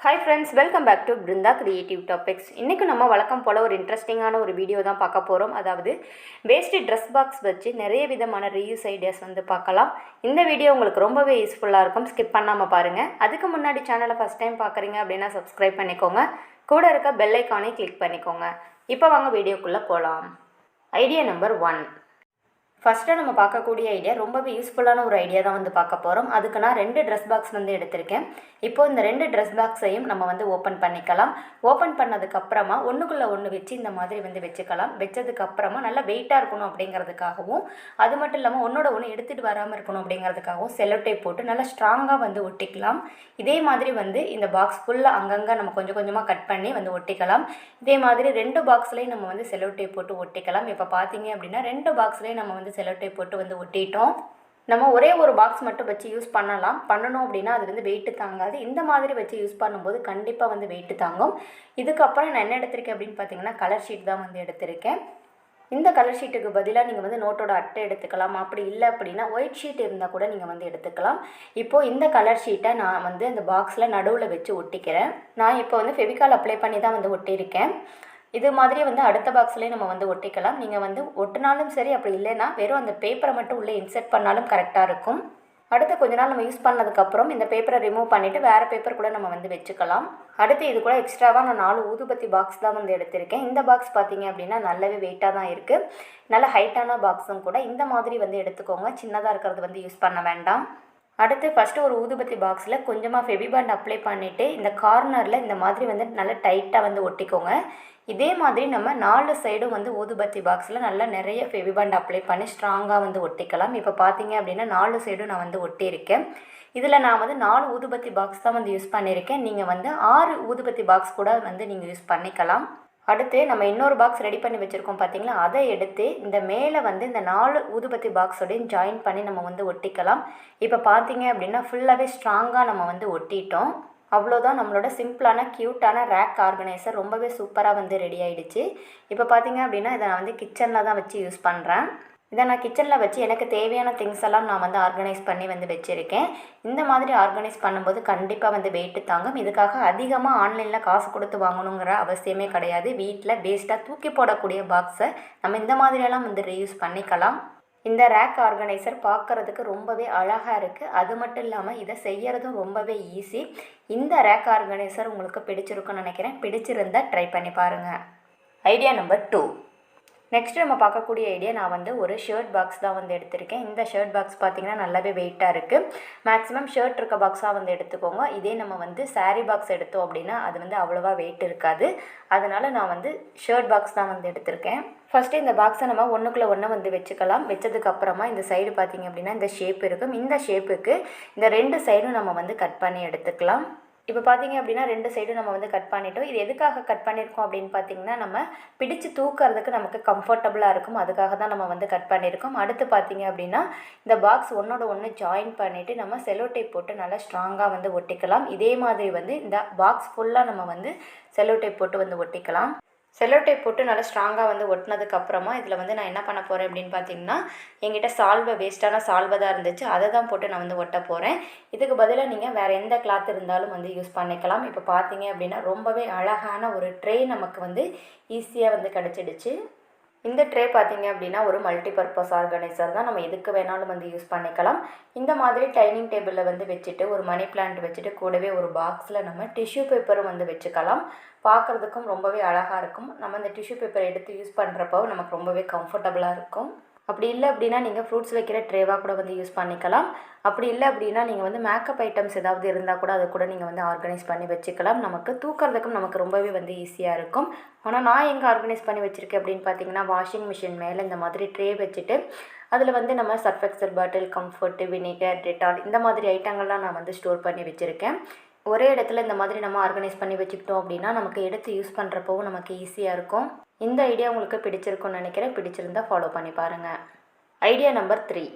Hi friends, welcome back to Birundha Creative Topics. இன்னைக்கு நம்ம வழக்கம் போல ஒரு இன்ட்ரெஸ்டிங்கான ஒரு வீடியோ தான் பார்க்க போகிறோம். அதாவது வேஸ்ட் ட்ரெஸ் பாக்ஸ் வச்சு நிறைய விதமான ரீயூஸ் ஐடியாஸ் பார்க்கலாம். இந்த வீடியோ உங்களுக்கு ரொம்பவே யூஸ்ஃபுல்லாக இருக்கும். ஸ்கிப் பண்ணாமல் பாருங்கள். அதுக்கு முன்னாடி சேனலை ஃபஸ்ட் டைம் பார்க்குறீங்க அப்படின்னா சப்ஸ்கிரைப் பண்ணிக்கோங்க. கூட இருக்க பெல் ஐக்கானை கிளிக் பண்ணிக்கோங்க. இப்போ வாங்க வீடியோக்குள்ளே போகலாம். Idea number 1. ஃபஸ்ட்டு நம்ம பார்க்கக்கூடிய ஐடியா ரொம்பவே யூஸ்ஃபுல்லான ஒரு ஐடியா தான் பார்க்க போகிறோம். அதுக்கு நான் 2 ட்ரெஸ் பாக்ஸ் எடுத்திருக்கேன். இப்போது இந்த 2 ட்ரெஸ் பாக்ஸையும் நம்ம ஓப்பன் பண்ணிக்கலாம். ஓப்பன் பண்ணதுக்கப்புறமா ஒன்றுக்குள்ளே ஒன்று வச்சு இந்த மாதிரி வச்சுக்கலாம். வச்சதுக்கப்புறமா நல்லா வெயிட்டாக இருக்கணும் அப்படிங்கிறதுக்காகவும், அது மட்டும் இல்லாமல் ஒன்றோட ஒன்று எடுத்துகிட்டு வராமல் இருக்கணும் அப்படிங்கிறதுக்காகவும் செல்லோ டேப் போட்டு நல்லா ஸ்ட்ராங்காக ஒட்டிக்கலாம். இதே மாதிரி இந்த பாக்ஸ் ஃபுல்லாக அங்கங்கே நம்ம கொஞ்சம் கொஞ்சமாக கட் பண்ணி ஒட்டிக்கலாம். இதே மாதிரி 2 பாக்ஸ்லேயும் நம்ம செல்லோ டேப் போட்டு ஒட்டிக்கலாம். இப்போ பார்த்தீங்க அப்படின்னா 2 பாக்ஸ்லேயும் நம்ம செல்லோ டேப் போட்டு ஒட்டிட்டோம். நம்ம ஒரே ஒரு பாக்ஸ் மட்டும் வச்சு யூஸ் பண்ணணும் அப்படின்னா அது வெயிட்டு தாங்காது. இந்த மாதிரி வச்சு யூஸ் பண்ணும்போது கண்டிப்பாக வெயிட்டு தாங்கும். இதுக்கப்புறம் நான் என்ன எடுத்திருக்கேன் அப்படின்னு பார்த்தீங்கன்னா கலர் ஷீட் தான் எடுத்திருக்கேன். இந்த கலர் ஷீட்டுக்கு பதிலாக நீங்கள் நோட்டோட அட்டை எடுத்துக்கலாம். அப்படி இல்லை அப்படின்னா ஒயிட் ஷீட் இருந்தால் கூட நீங்கள் எடுத்துக்கலாம். இப்போது இந்த கலர் ஷீட்டை நான் அந்த பாக்ஸில் நடுவில் வச்சு ஒட்டிக்கிறேன். நான் இப்போ ஃபெவிகால் அப்ளை பண்ணி தான் ஒட்டியிருக்கேன். இது மாதிரி அடுத்த பாக்ஸ்லேயே நம்ம ஒட்டிக்கலாம். நீங்கள் ஒட்டினாலும் சரி, அப்படி இல்லைன்னா வெறும் அந்த பேப்பரை மட்டும் உள்ளே இன்செர்ட் பண்ணாலும் கரெக்டாக இருக்கும். அடுத்து கொஞ்ச நாள் நம்ம யூஸ் பண்ணதுக்கப்புறம் இந்த பேப்பரை ரிமூவ் பண்ணிவிட்டு வேறு பேப்பர் கூட நம்ம வச்சுக்கலாம். அடுத்து இது கூட எக்ஸ்ட்ராவாக நான் 4 ஊதுபத்தி பாக்ஸ் தான் எடுத்திருக்கேன். இந்த பாக்ஸ் பார்த்தீங்க அப்படின்னா நல்லாவே வெயிட்டாக தான் இருக்குது. நல்ல ஹைட்டான பாக்ஸும் கூட. இந்த மாதிரி எடுத்துக்கோங்க. சின்னதாக இருக்கிறது யூஸ் பண்ண வேண்டாம். அடுத்து ஃபஸ்ட்டு ஒரு ஊதுபத்தி பாக்ஸில் கொஞ்சமாக ஃபெவிபாண்ட் அப்ளை பண்ணிவிட்டு இந்த கார்னரில் இந்த மாதிரி நல்லா டைட்டாக ஒட்டிக்கோங்க. இதே மாதிரி நம்ம 4 சைடும் ஊதுபத்தி பாக்ஸில் நல்லா நிறைய ஃபெவிபாண்ட் அப்ளை பண்ணி ஸ்ட்ராங்காக ஒட்டிக்கலாம். இப்போ பார்த்தீங்க அப்படின்னா 4 சைடும் நான் ஒட்டியிருக்கேன். இதில் நான் 4 ஊதுபத்தி பாக்ஸ் தான் யூஸ் பண்ணியிருக்கேன். நீங்கள் 6 ஊதுபத்தி பாக்ஸ் கூட நீங்கள் யூஸ் பண்ணிக்கலாம். அடுத்து நம்ம இன்னொரு பாக்ஸ் ரெடி பண்ணி வச்சுருக்கோம் பார்த்தீங்களா, அதை எடுத்து இந்த மேலே இந்த 4 ஊதுபத்தி பாக்ஸோடையும் ஜாயின் பண்ணி நம்ம ஒட்டிக்கலாம். இப்போ பார்த்தீங்க அப்படின்னா ஃபுல்லாகவே ஸ்ட்ராங்காக நம்ம ஒட்டிட்டோம். அவ்வளோதான், நம்மளோட சிம்பிளான க்யூட்டான ரேக் ஆர்கனைசர் ரொம்பவே சூப்பராக ரெடி ஆகிடுச்சு. இப்போ பார்த்தீங்க அப்படின்னா இதை நான் கிச்சனில் தான் வச்சு யூஸ் பண்ணுறேன். இதை நான் கிச்சனில் வச்சு எனக்கு தேவையான திங்ஸ் எல்லாம் நான் ஆர்கனைஸ் பண்ணி வச்சுருக்கேன். இந்த மாதிரி ஆர்கனைஸ் பண்ணும்போது கண்டிப்பாக வெயிட்டு தாங்கும். இதுக்காக அதிகமாக ஆன்லைனில் காசு கொடுத்து வாங்கணுங்கிற அவசியமே கிடையாது. வீட்டில் வேஸ்ட்டாக தூக்கி போடக்கூடிய பாக்ஸை நம்ம இந்த மாதிரியெல்லாம் ரீயூஸ் பண்ணிக்கலாம். இந்த ரேக் ஆர்கனைசர் பார்க்குறதுக்கு ரொம்பவே அழகாக இருக்குது. அது மட்டும் இல்லாமல் இதை செய்கிறதும் ரொம்பவே ஈஸி. இந்த ரேக் ஆர்கனைசர் உங்களுக்கு பிடிச்சிருக்குன்னு நினைக்கிறேன். பிடிச்சிருந்தால் ட்ரை பண்ணி பாருங்கள். Idea number 2. நெக்ஸ்ட் நம்ம பார்க்கக்கூடிய ஐடியா, நான் ஒரு ஷர்ட் பாக்ஸ் தான் எடுத்திருக்கேன். இந்த ஷர்ட் பாக்ஸ் பார்த்திங்கன்னா நல்லாவே வெயிட்டாக இருக்குது. மேக்ஸிமம் ஷர்ட் இருக்க பாக்ஸாக எடுத்துக்கோங்க. இதே நம்ம சாரீ பாக்ஸ் எடுத்தோம் அப்படின்னா அது அவ்வளோவா வெயிட் இருக்காது. அதனால் நான் ஷர்ட் பாக்ஸ் தான் எடுத்திருக்கேன். ஃபஸ்ட்டு இந்த பாக்ஸை நம்ம ஒன்றுக்குள்ளே ஒன்று வச்சுக்கலாம். வச்சதுக்கப்புறமா இந்த சைடு பார்த்திங்க அப்படின்னா இந்த ஷேப் இருக்கும். இந்த ஷேப்புக்கு இந்த 2 சைடும் நம்ம கட் பண்ணி எடுத்துக்கலாம். இப்போ பார்த்தீங்க அப்படின்னா 2 சைடும் நம்ம கட் பண்ணிட்டோம். இது எதுக்காக கட் பண்ணியிருக்கோம் அப்படின்னு பார்த்தீங்கன்னா நம்ம பிடிச்சு தூக்கிறதுக்கு நமக்கு கம்ஃபர்டபுளாக இருக்கும். அதுக்காக தான் நம்ம கட் பண்ணியிருக்கோம். அடுத்து பார்த்தீங்க அப்படின்னா இந்த பாக்ஸ் ஒன்றோட ஒன்று ஜாயின் பண்ணிவிட்டு நம்ம செல்லோ டேப் போட்டு நல்லா ஸ்ட்ராங்காக ஒட்டிக்கலாம். இதே மாதிரி இந்த பாக்ஸ் ஃபுல்லாக நம்ம செல்லோ டேப் போட்டு ஒட்டிக்கலாம். செல்லோ டேப் போட்டு நல்லா ஸ்ட்ராங்காக ஒட்டினதுக்கப்புறமா இதில் நான் என்ன பண்ண போகிறேன் அப்படின்னு பார்த்தீங்கன்னா என்கிட்ட வேஸ்ட்டான சால்வை தான் இருந்துச்சு. அதை தான் போட்டு நான் ஒட்ட போகிறேன். இதுக்கு பதிலாக நீங்கள் வேறு எந்த கிளாத் இருந்தாலும் யூஸ் பண்ணிக்கலாம். இப்போ பார்த்தீங்க அப்படின்னா ரொம்பவே அழகான ஒரு ட்ரே நமக்கு ஈஸியாக கிடச்சிடுச்சு. இந்த ட்ரே பார்த்தீங்க அப்படின்னா ஒரு மல்டிபர்பஸ் ஆர்கனைசர் தான். நம்ம எதுக்கு வேணாலும் யூஸ் பண்ணிக்கலாம். இந்த மாதிரி டைனிங் டேபிளில் வச்சுட்டு ஒரு மணி பிளான்ட் வச்சுட்டு கூடவே ஒரு பாக்ஸில் நம்ம டிஷ்யூ பேப்பரும் வச்சுக்கலாம். பார்க்குறதுக்கும் ரொம்பவே அழகாக இருக்கும். நம்ம இந்த டிஷ்யூ பேப்பரை எடுத்து யூஸ் பண்ணுறப்போ நமக்கு ரொம்பவே கம்ஃபர்டபுளாக இருக்கும். அப்படி இல்லை அப்படின்னா நீங்கள் ஃப்ரூட்ஸ் வைக்கிற ட்ரேவாக கூட யூஸ் பண்ணிக்கலாம். அப்படி இல்லை அப்படின்னா நீங்கள் மேக்கப் ஐட்டம்ஸ் ஏதாவது இருந்தால் கூட அதை கூட நீங்கள் ஆர்கனைஸ் பண்ணி வச்சுக்கலாம். நமக்கு தூக்கிறதுக்கும் நமக்கு ரொம்பவே ஈஸியாக இருக்கும். ஆனால் நான் எங்கே ஆர்கனைஸ் பண்ணி வச்சுருக்கேன் அப்படின்னு பார்த்தீங்கன்னா வாஷிங் மிஷின் மேலே இந்த மாதிரி ட்ரே வச்சுட்டு அதில் நம்ம சர்ஃப் எக்ஸல் பாட்டில், கம்ஃபர்ட்டு, வினிகர், டெட்டால் இந்த மாதிரி ஐட்டங்கள்லாம் நான் ஸ்டோர் பண்ணி வச்சுருக்கேன். ஒரே இடத்துல இந்த மாதிரி நம்ம ஆர்கனைஸ் பண்ணி வச்சுக்கிட்டோம் அப்படின்னா நமக்கு எடுத்து யூஸ் பண்ணுறப்பவும் நமக்கு ஈஸியாக இருக்கும். இந்த ஐடியா உங்களுக்கு பிடிச்சிருக்குன்னு நினைக்கிறேன். பிடிச்சிருந்தால் ஃபாலோ பண்ணி பாருங்கள். Idea number 3.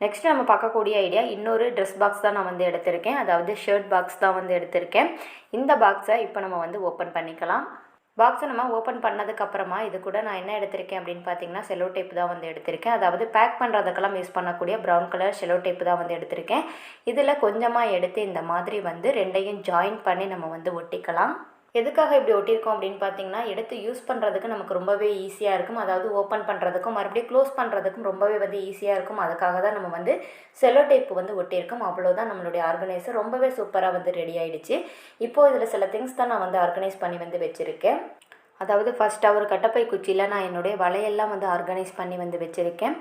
நெக்ஸ்ட் நம்ம பார்க்கக்கூடிய ஐடியா இன்னொரு ட்ரெஸ் பாக்ஸ் தான் நான் எடுத்திருக்கேன். அதாவது ஷர்ட் பாக்ஸ் தான் எடுத்திருக்கேன். இந்த பாக்ஸை இப்போ நம்ம ஓப்பன் பண்ணிக்கலாம். பாக்ஸை நம்ம ஓப்பன் பண்ணதுக்கப்புறமா இது கூட நான் என்ன எடுத்திருக்கேன் அப்படின்னு பார்த்தீங்கன்னா செல்லோ டேப் தான் வந்து எடுத்திருக்கேன். அதாவது பேக் பண்ணுறதுக்கெல்லாம் யூஸ் பண்ணக்கூடிய ப்ரௌன் கலர் செல்லோ டேப் தான் வந்து எடுத்திருக்கேன். இதில் கொஞ்சமாக எடுத்து இந்த மாதிரி வந்து ரெண்டையும் ஜாயின் பண்ணி நம்ம வந்து ஒட்டிக்கலாம். எதுக்காக இப்படி ஒட்டியிருக்கோம் அப்படின்னு பார்த்தீங்கன்னா எடுத்து யூஸ் பண்ணுறதுக்கு நமக்கு ரொம்பவே ஈஸியாக இருக்கும். அதாவது ஓப்பன் பண்ணுறதுக்கும் மறுபடியும் க்ளோஸ் பண்ணுறதுக்கும் ரொம்பவே வந்து ஈஸியாக இருக்கும். அதுக்காக தான் நம்ம வந்து செல்லோ டேப் வந்து ஒட்டியிருக்கோம். அவ்வளோதான், நம்மளுடைய ஆர்கனைசர் ரொம்பவே சூப்பராக வந்து ரெடி ஆகிடுச்சு. இப்போது இதில் சில திங்ஸ் தான் நான் வந்து ஆர்கனைஸ் பண்ணி வந்து வச்சுருக்கேன். அதாவது ஃபஸ்ட்டாக ஒரு கட்டப்பை குச்சியில் நான் என்னுடைய வலையெல்லாம் வந்து ஆர்கனைஸ் பண்ணி வந்து வச்சுருக்கேன்.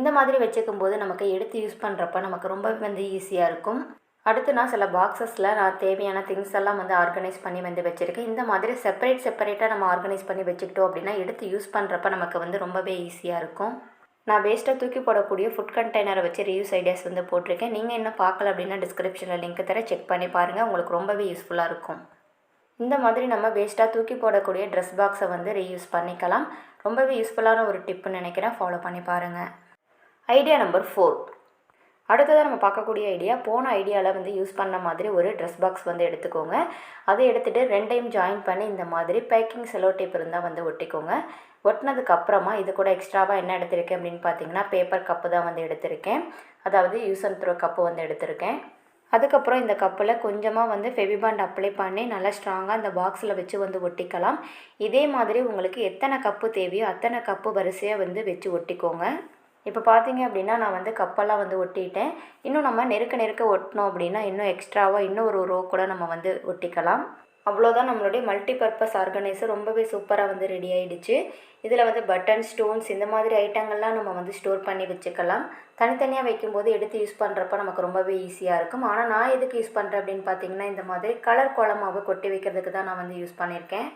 இந்த மாதிரி வச்சுக்கும் போது நமக்கு எடுத்து யூஸ் பண்ணுறப்ப நமக்கு ரொம்பவே வந்து ஈஸியாக இருக்கும். அடுத்து நான் சில பாக்ஸஸில் நான் தேவையான திங்ஸ் எல்லாம் வந்து ஆர்கனைஸ் பண்ணி வந்து வச்சுருக்கேன். இந்த மாதிரி செப்பரேட்டாக நம்ம ஆர்கனைஸ் பண்ணி வச்சுக்கிட்டோம் அப்படின்னா எடுத்து யூஸ் பண்ணுறப்ப நமக்கு வந்து ரொம்பவே ஈஸியாக இருக்கும். நான் வேஸ்ட்டாக தூக்கி போடக்கூடிய ஃபுட் கண்டெய்னரை வச்சு ரிவ்யூஸ் ஐடியாஸ் வந்து போட்டிருக்கேன். நீங்கள் என்ன பார்க்கல அப்படின்னா டிஸ்கிரிப்ஷனில் லிங்க் தர செக் பண்ணி பாருங்கள், உங்களுக்கு ரொம்பவே யூஸ்ஃபுல்லாக இருக்கும். இந்த மாதிரி நம்ம வேஸ்ட்டாக தூக்கி போடக்கூடிய ட்ரெஸ் பாக்ஸை வந்து ரீயூஸ் பண்ணிக்கலாம். ரொம்பவே யூஸ்ஃபுல்லான ஒரு டிப்புன்னு நினைக்கிறேன், ஃபாலோ பண்ணி பாருங்கள். Idea number 4. அடுத்ததாக நம்ம பார்க்கக்கூடிய ஐடியா, போன ஐடியாவில் வந்து யூஸ் பண்ண மாதிரி ஒரு ட்ரெஸ் பாக்ஸ் வந்து எடுத்துக்கோங்க. அதை எடுத்துகிட்டு ரெண்டையும் ஜாயின் பண்ணி இந்த மாதிரி பேக்கிங் செல்லோ டேப் இருந்தால் வந்து ஒட்டிக்கோங்க. ஒட்டினதுக்கப்புறமா இது கூட எக்ஸ்ட்ராவாக என்ன எடுத்திருக்கேன் அப்படின்னு பார்த்தீங்கன்னா பேப்பர் கப்பு தான் வந்து எடுத்திருக்கேன். அதாவது யூஸ் அண்ட் த்ரோ கப்பு வந்து எடுத்திருக்கேன். அதுக்கப்புறம் இந்த கப்பில் கொஞ்சமாக வந்து ஃபெவிபாண்ட் அப்ளை பண்ணி நல்லா ஸ்ட்ராங்காக இந்த பாக்ஸில் வச்சு வந்து ஒட்டிக்கலாம். இதே மாதிரி உங்களுக்கு எத்தனை கப்பு தேவையோ அத்தனை கப்பு வரிசையாக வந்து வச்சு ஒட்டிக்கோங்க. இப்போ பார்த்தீங்க அப்படின்னா நான் வந்து கப்பெல்லாம் வந்து ஒட்டிட்டேன். இன்னும் நம்ம நெருக்க ஒட்டினோம் அப்படின்னா இன்னும் எக்ஸ்ட்ராவாக இன்னும் ஒரு ரோ கூட நம்ம வந்து ஒட்டிக்கலாம். அவ்வளோதான், நம்மளுடைய மல்டி பர்பஸ் ஆர்கனைசர் ரொம்பவே சூப்பராக வந்து ரெடி ஆகிடுச்சு. இதில் வந்து பட்டன், ஸ்டோன்ஸ் இந்த மாதிரி ஐட்டங்கள்லாம் நம்ம வந்து ஸ்டோர் பண்ணி வச்சுக்கலாம். தனித்தனியாக வைக்கும்போது எடுத்து யூஸ் பண்ணுறப்ப நமக்கு ரொம்பவே ஈஸியாக இருக்கும். ஆனால் நான் எதுக்கு யூஸ் பண்ணுறேன் அப்படின்னு பார்த்தீங்கன்னா இந்த மாதிரி கலர் கோலமாவை கொட்டி வைக்கிறதுக்கு தான் நான் வந்து யூஸ் பண்ணியிருக்கேன்.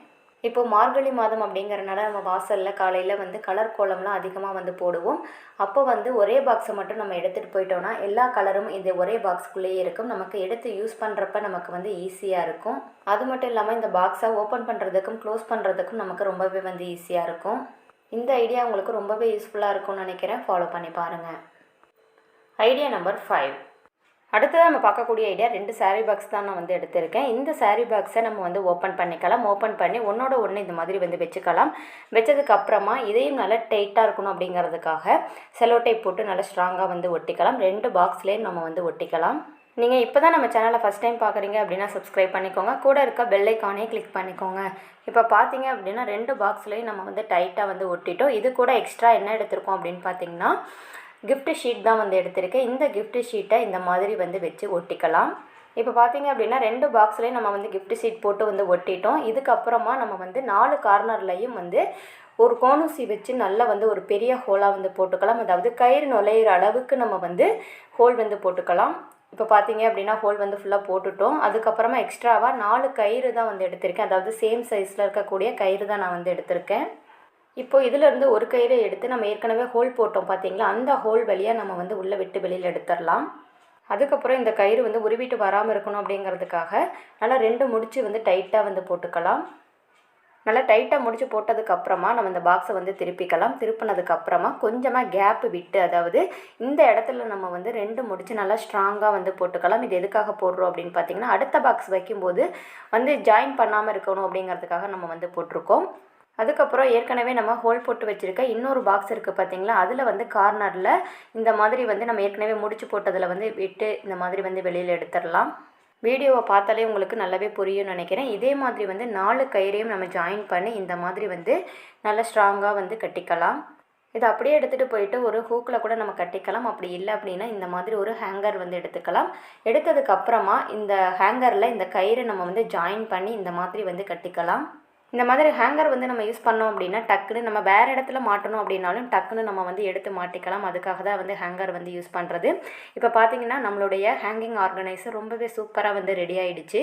இப்போது மார்கழி மாதம் அப்படிங்கிறனால நம்ம வாசலில் காலையில் வந்து கலர் கோலம்லாம் அதிகமாக வந்து போடுவோம். அப்போ வந்து ஒரே பாக்ஸை மட்டும் நம்ம எடுத்துகிட்டு போயிட்டோன்னா எல்லா கலரும் இந்த ஒரே பாக்ஸுக்குள்ளேயே இருக்கும். நமக்கு எடுத்து யூஸ் பண்ணுறப்ப நமக்கு வந்து ஈஸியாக இருக்கும். அது மட்டும் இல்லாமல் இந்த பாக்ஸை ஓப்பன் பண்ணுறதுக்கும் க்ளோஸ் பண்ணுறதுக்கும் நமக்கு ரொம்பவே வந்து ஈஸியாக இருக்கும். இந்த ஐடியா உங்களுக்கு ரொம்பவே யூஸ்ஃபுல்லாக இருக்கும்னு நினைக்கிறேன், ஃபாலோ பண்ணி பாருங்கள். Idea number 5. அடுத்ததாக நம்ம பார்க்கக்கூடிய ஐடியா 2 சாரீ பாக்ஸ் தான் நான் வந்து எடுத்திருக்கேன். இந்த சாரீ பாக்ஸை நம்ம வந்து ஓப்பன் பண்ணிக்கலாம். ஓப்பன் பண்ணி ஒன்றோட ஒன்று இந்த மாதிரி வந்து வச்சுக்கலாம். வச்சதுக்கப்புறமா இதையும் நல்லா டைட்டாக இருக்கணும் அப்படிங்கிறதுக்காக செல்லோ டேப் போட்டு நல்லா ஸ்ட்ராங்காக வந்து ஒட்டிக்கலாம். 2 பாக்ஸ்லேயும் நம்ம வந்து ஒட்டிக்கலாம். நீங்கள் இப்போ தான் நம்ம சேனலை ஃபஸ்ட் டைம் பார்க்குறீங்க அப்படின்னா சப்ஸ்கிரைப் பண்ணிக்கோங்க. கூட இருக்க பெல் ஐக்கானே கிளிக் பண்ணிக்கோங்க. இப்போ பார்த்தீங்க அப்படின்னா 2 பாக்ஸ்லேயும் நம்ம வந்து டைட்டாக வந்து ஒட்டிட்டோம். இது கூட எக்ஸ்ட்ரா என்ன எடுத்திருக்கோம் அப்படின்னு பார்த்தீங்கன்னா கிஃப்ட் ஷீட் தான் வந்து எடுத்திருக்கேன். இந்த கிஃப்ட் ஷீட்டை இந்த மாதிரி வந்து வச்சு ஒட்டிக்கலாம். இப்போ பார்த்தீங்க அப்படின்னா 2 பாக்ஸ்லேயும் நம்ம வந்து கிஃப்ட் ஷீட் போட்டு வந்து ஒட்டிட்டோம். இதுக்கப்புறமா நம்ம வந்து 4 கார்னர்லையும் வந்து ஒரு கோணூசி வச்சு நல்லா வந்து ஒரு பெரிய ஹோலாக வந்து போட்டுக்கலாம். அதாவது கயிறு நுழையிற அளவுக்கு நம்ம வந்து ஹோல் வந்து போட்டுக்கலாம். இப்போ பார்த்தீங்க அப்படின்னா ஹோல் வந்து ஃபுல்லாக போட்டுட்டோம். அதுக்கப்புறமா எக்ஸ்ட்ராவாக 4 கயிறு தான் வந்து எடுத்திருக்கேன். அதாவது சேம் சைஸில் இருக்கக்கூடிய கயிறு தான் நான் வந்து எடுத்திருக்கேன். இப்போது இதிலேருந்து ஒரு கயிறை எடுத்து நம்ம ஏற்கனவே ஹோல் போட்டோம் பார்த்தீங்களா, அந்த ஹோல் வழியாக நம்ம வந்து உள்ளே விட்டு வெளியில் எடுத்துடலாம். அதுக்கப்புறம் இந்த கயிறு வந்து உருவிட்டு வராமல் இருக்கணும் அப்படிங்கிறதுக்காக நல்லா 2 முடிச்சு வந்து டைட்டாக வந்து போட்டுக்கலாம். நல்லா டைட்டாக முடிச்சு போட்டதுக்கப்புறமா நம்ம இந்த பாக்ஸை வந்து திருப்பிக்கலாம். திருப்பினதுக்கப்புறமா கொஞ்சமாக கேப்பு விட்டு, அதாவது இந்த இடத்துல நம்ம வந்து 2 முடிச்சு நல்லா ஸ்ட்ராங்காக வந்து போட்டுக்கலாம். இது எதுக்காக போடுறோம் அப்படின்னு பார்த்தீங்கன்னா அடுத்த பாக்ஸ் வைக்கும்போது வந்து ஜாயின் பண்ணாமல் இருக்கணும் அப்படிங்கிறதுக்காக நம்ம வந்து போட்டிருக்கோம். அதுக்கப்புறம் ஏற்கனவே நம்ம ஹோல் போட்டு வச்சுருக்க இன்னொரு பாக்ஸ் இருக்குது பார்த்தீங்களா, அதில் வந்து கார்னரில் இந்த மாதிரி வந்து நம்ம ஏற்கனவே முடிச்சு போட்டதில் வந்து விட்டு இந்த மாதிரி வந்து வெளியில் எடுத்துடலாம். வீடியோவை பார்த்தாலே உங்களுக்கு நல்லாவே புரியும்னு நினைக்கிறேன். இதே மாதிரி வந்து 4 கயிறையும் நம்ம ஜாயின் பண்ணி இந்த மாதிரி வந்து நல்லா ஸ்ட்ராங்காக வந்து கட்டிக்கலாம். இதை அப்படியே எடுத்துகிட்டு போயிட்டு ஒரு ஹூக்கில் கூட நம்ம கட்டிக்கலாம். அப்படி இல்லை அப்படின்னா இந்த மாதிரி ஒரு ஹேங்கர் வந்து எடுத்துக்கலாம். எடுத்ததுக்கப்புறமா இந்த ஹேங்கரில் இந்த கயிறை நம்ம வந்து ஜாயின் பண்ணி இந்த மாதிரி வந்து கட்டிக்கலாம். இந்த மாதிரி ஹேங்கர் வந்து நம்ம யூஸ் பண்ணோம் அப்படின்னா டக்குன்னு நம்ம வேறு இடத்துல மாட்டணும் அப்படின்னாலும் டக்குன்னு நம்ம வந்து எடுத்து மாட்டிக்கலாம். அதுக்காக தான் வந்து ஹேங்கர் வந்து யூஸ் பண்ணுறது. இப்போ பார்த்தீங்கன்னா நம்மளுடைய ஹேங்கிங் ஆர்கனைசர் ரொம்பவே சூப்பராக வந்து ரெடி ஆகிடுச்சு.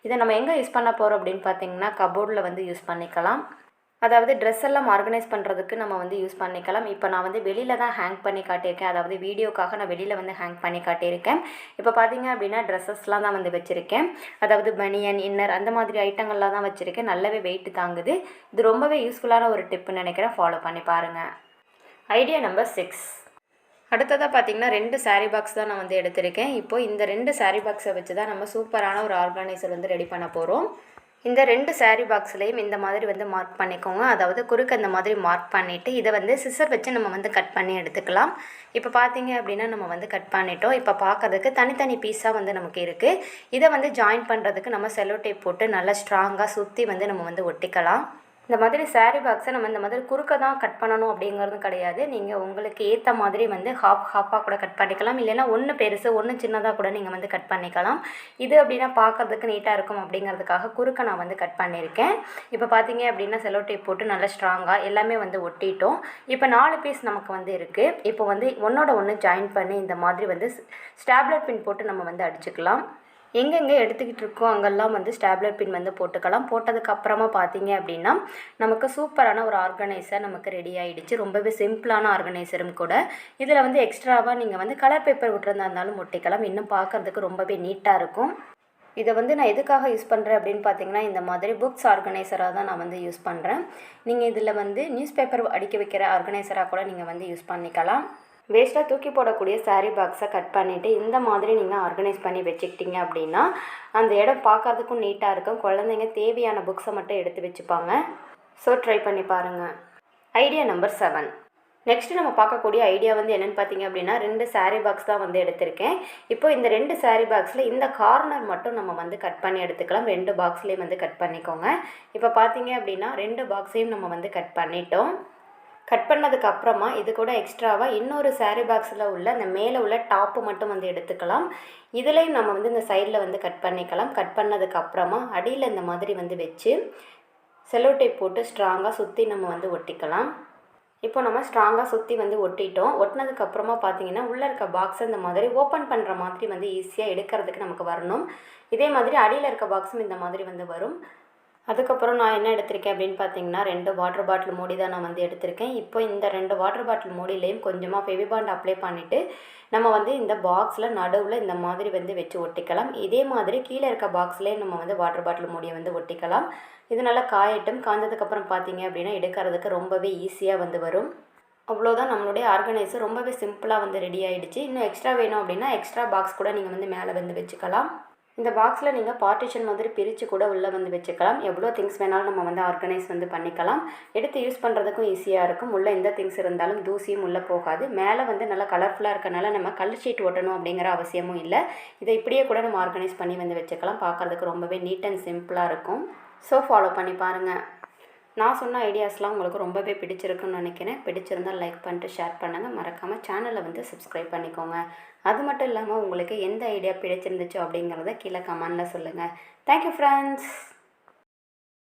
இதை நம்ம எங்கே யூஸ் பண்ண போகிறோம் அப்படின்னு பார்த்தீங்கன்னா கபோர்டில் வந்து யூஸ் பண்ணிக்கலாம். அதாவது ட்ரெஸ் எல்லாம் ஆர்கனைஸ் பண்ணுறதுக்கு நம்ம வந்து யூஸ் பண்ணிக்கலாம். இப்போ நான் வந்து வெளியில் தான் ஹேங் பண்ணி காட்டியிருக்கேன். அதாவது வீடியோக்காக நான் வெளியில் வந்து ஹேங் பண்ணி காட்டியிருக்கேன். இப்போ பார்த்தீங்க அப்படின்னா ட்ரெஸ்ஸஸ்லாம் தான் வந்து வச்சுருக்கேன். அதாவது பனியன், இன்னர் அந்த மாதிரி ஐட்டங்கள்லாம் தான் வச்சுருக்கேன். நல்லாவே வெயிட் தாங்குது. இது ரொம்பவே யூஸ்ஃபுல்லான ஒரு டிப்புன்னு நினைக்கிறேன், ஃபாலோ பண்ணி பாருங்கள். Idea number 6. அடுத்ததாக பார்த்தீங்கன்னா 2 சாரீ பாக்ஸ் தான் நான் வந்து எடுத்திருக்கேன். இப்போது இந்த 2 சாரீ பாக்ஸை வச்சு தான் நம்ம சூப்பரான ஒரு ஆர்கனைசர் வந்து ரெடி பண்ண போகிறோம். இந்த 2 சாரீ பாக்ஸ்லேயும் இந்த மாதிரி வந்து மார்க் பண்ணிக்கோங்க. அதாவது குறுக்க இந்த மாதிரி மார்க் பண்ணிவிட்டு இதை வந்து சிசர் வச்சு நம்ம வந்து கட் பண்ணி எடுத்துக்கலாம். இப்போ பார்த்தீங்க அப்படின்னா நம்ம வந்து கட் பண்ணிட்டோம். இப்போ பார்க்கறதுக்கு தனித்தனி பீஸாக வந்து நமக்கு இருக்குது. இதை வந்து ஜாயின் பண்ணுறதுக்கு நம்ம செல்லோ டேப் போட்டு நல்லா ஸ்ட்ராங்காக சுற்றி வந்து நம்ம வந்து ஒட்டிக்கலாம். இந்த மாதிரி சாரீ பாக்ஸை நம்ம இந்த மாதிரி குறுக்க தான் கட் பண்ணணும் அப்படிங்கிறதும் கிடையாது. நீங்கள் உங்களுக்கு ஏற்ற மாதிரி வந்து ஹாஃபாக கூட கட் பண்ணிக்கலாம். இல்லைன்னா ஒன்று பெருசு ஒன்று சின்னதாக கூட நீங்கள் வந்து கட் பண்ணிக்கலாம். இது அப்படின்னா பார்க்கறதுக்கு நீட்டாக இருக்கும் அப்படிங்கிறதுக்காக குறுக்க நான் வந்து கட் பண்ணியிருக்கேன். இப்போ பார்த்தீங்க அப்படின்னா செல்லோ டேப் போட்டு நல்லா ஸ்ட்ராங்காக எல்லாமே வந்து ஒட்டிட்டோம். இப்போ 4 பீஸ் நமக்கு வந்து இருக்குது. இப்போ வந்து ஒன்றோட ஒன்று ஜாயின் பண்ணி இந்த மாதிரி வந்து ஸ்டாப்லர் பின் போட்டு நம்ம வந்து அடிச்சுக்கலாம். எங்கெங்கே எடுத்துக்கிட்டு இருக்கோம் அங்கெல்லாம் வந்து ஸ்டாப்லர் பின் வந்து போட்டுக்கலாம். போட்டதுக்கப்புறமா பார்த்தீங்க அப்படின்னா நமக்கு சூப்பரான ஒரு ஆர்கனைசர் நமக்கு ரெடி ஆகிடுச்சு. ரொம்பவே சிம்பிளான ஆர்கனைசரும் கூட. இதில் வந்து எக்ஸ்ட்ராவாக நீங்கள் வந்து கலர் பேப்பர் விட்டுறதா இருந்தாலும் ஒட்டிக்கலாம். இன்னும் பார்க்குறதுக்கு ரொம்பவே நீட்டாக இருக்கும். இதை வந்து நான் எதுக்காக யூஸ் பண்ணுறேன் அப்படின்னு பார்த்தீங்கன்னா இந்த மாதிரி புக்ஸ் ஆர்கனைசராக தான் நான் வந்து யூஸ் பண்ணுறேன். நீங்கள் இதில் வந்து நியூஸ் பேப்பர் அடிக்க வைக்கிற ஆர்கனைசராக கூட நீங்கள் வந்து யூஸ் பண்ணிக்கலாம். வேஸ்ட்டாக தூக்கி போடக்கூடிய சாரீ பாக்ஸை கட் பண்ணிவிட்டு இந்த மாதிரி நீங்கள் ஆர்கனைஸ் பண்ணி வச்சுக்கிட்டீங்க அப்படின்னா அந்த இடம் பார்க்கறதுக்கும் நீட்டாக இருக்கும். குழந்தைங்க தேவையான புக்ஸை மட்டும் எடுத்து வச்சுப்பாங்க. ஸோ ட்ரை பண்ணி பாருங்கள். Idea number 7. நெக்ஸ்ட்டு நம்ம பார்க்கக்கூடிய ஐடியா வந்து என்னென்னு பார்த்தீங்க அப்படின்னா 2 சாரீ பாக்ஸ் தான் வந்து எடுத்திருக்கேன். இப்போ இந்த 2 சாரீ பாக்ஸில் இந்த கார்னர் மட்டும் நம்ம வந்து கட் பண்ணி எடுத்துக்கலாம். 2 பாக்ஸ்லேயும் வந்து கட் பண்ணிக்கோங்க. இப்போ பார்த்தீங்க அப்படின்னா 2 பாக்ஸையும் நம்ம வந்து கட் பண்ணிட்டோம். கட் பண்ணதுக்கப்புறமா இது கூட எக்ஸ்ட்ராவாக இன்னொரு சாரீ பாக்ஸில் உள்ள அந்த மேலே உள்ள டாப்பு மட்டும் வந்து எடுத்துக்கலாம். இதுலேயும் நம்ம வந்து இந்த சைடில் வந்து கட் பண்ணிக்கலாம். கட் பண்ணதுக்கப்புறமா அடியில் இந்த மாதிரி வந்து வச்சு செல்லோ டேப் போட்டு ஸ்ட்ராங்காக சுற்றி நம்ம வந்து ஒட்டிக்கலாம். இப்போ நம்ம ஸ்ட்ராங்காக சுற்றி வந்து ஒட்டிட்டோம். ஒட்டினதுக்கப்புறமா பார்த்தீங்கன்னா உள்ளே இருக்க பாக்ஸை இந்த மாதிரி ஓப்பன் பண்ணுற மாதிரி வந்து ஈஸியாக எடுக்கிறதுக்கு நமக்கு வரணும். இதே மாதிரி அடியில் இருக்க பாக்ஸும் இந்த மாதிரி வந்து வரும். அதுக்கப்புறம் நான் என்ன எடுத்திருக்கேன் அப்படின்னு பார்த்தீங்கன்னா 2 வாட்டர் பாட்டில் மூடி தான் நான் வந்து எடுத்திருக்கேன். இப்போ இந்த 2 வாட்டர் பாட்டில் மூடிலையும் கொஞ்சமாக ஃபெவிபாண்ட் அப்ளை பண்ணிவிட்டு நம்ம வந்து இந்த பாக்ஸில் நடுவில் இந்த மாதிரி வந்து வச்சு ஒட்டிக்கலாம். இதே மாதிரி கீழே இருக்க பாக்ஸ்லேயும் நம்ம வந்து வாட்டர் பாட்டில் மூடியை வந்து ஒட்டிக்கலாம். இது நல்லா காயட்டும். காய்ஞ்சதுக்கப்புறம் பார்த்தீங்க அப்படின்னா எடுக்கிறதுக்கு ரொம்பவே ஈஸியாக வந்து வரும். அவ்வளோதான், நம்மளுடைய ஆர்கனைசர் ரொம்பவே சிம்பிளாக வந்து ரெடி ஆகிடுச்சு. இன்னும் எக்ஸ்ட்ரா வேணும் அப்படின்னா எக்ஸ்ட்ரா பாக்ஸ் கூட நீங்கள் வந்து மேலே வந்து வச்சுக்கலாம். இந்த பாக்ஸில் நீங்கள் பார்ட்டிஷன் மாதிரி பிரித்து கூட உள்ளே வந்து வச்சுக்கலாம். எவ்வளோ திங்ஸ் வேணாலும் நம்ம வந்து ஆர்கனைஸ் வந்து பண்ணிக்கலாம். எடுத்து யூஸ் பண்ணுறதுக்கும் ஈஸியாக இருக்கும். உள்ளே எந்த திங்ஸ் இருந்தாலும் தூசியும் உள்ளே போகாது. மேலே வந்து நல்லா கலர்ஃபுல்லாக இருக்கனால நம்ம கலர் ஷீட் ஒட்டணும் அப்படிங்கிற அவசியமும் இல்லை. இதை இப்படியே கூட நம்ம ஆர்கனைஸ் பண்ணி வந்து வச்சுக்கலாம். பார்க்குறதுக்கு ரொம்பவே நீட் அண்ட் சிம்பிளாக இருக்கும். ஸோ ஃபாலோ பண்ணி பாருங்கள். நான் சொன்ன ஐடியாஸ்லாம் உங்களுக்கு ரொம்பவே பிடிச்சிருக்குன்னு நினைக்கிறேன். பிடிச்சிருந்தால் லைக் பண்ணிட்டு ஷேர் பண்ணுங்கள். மறக்காமல் சேனலை வந்து சப்ஸ்கிரைப் பண்ணிக்கோங்க. அது மட்டும் இல்லாமல் உங்களுக்கு எந்த ஐடியா பிடிச்சிருந்துச்சோ அப்படிங்கிறத கீழே கமெண்டில் சொல்லுங்கள். Thank you friends.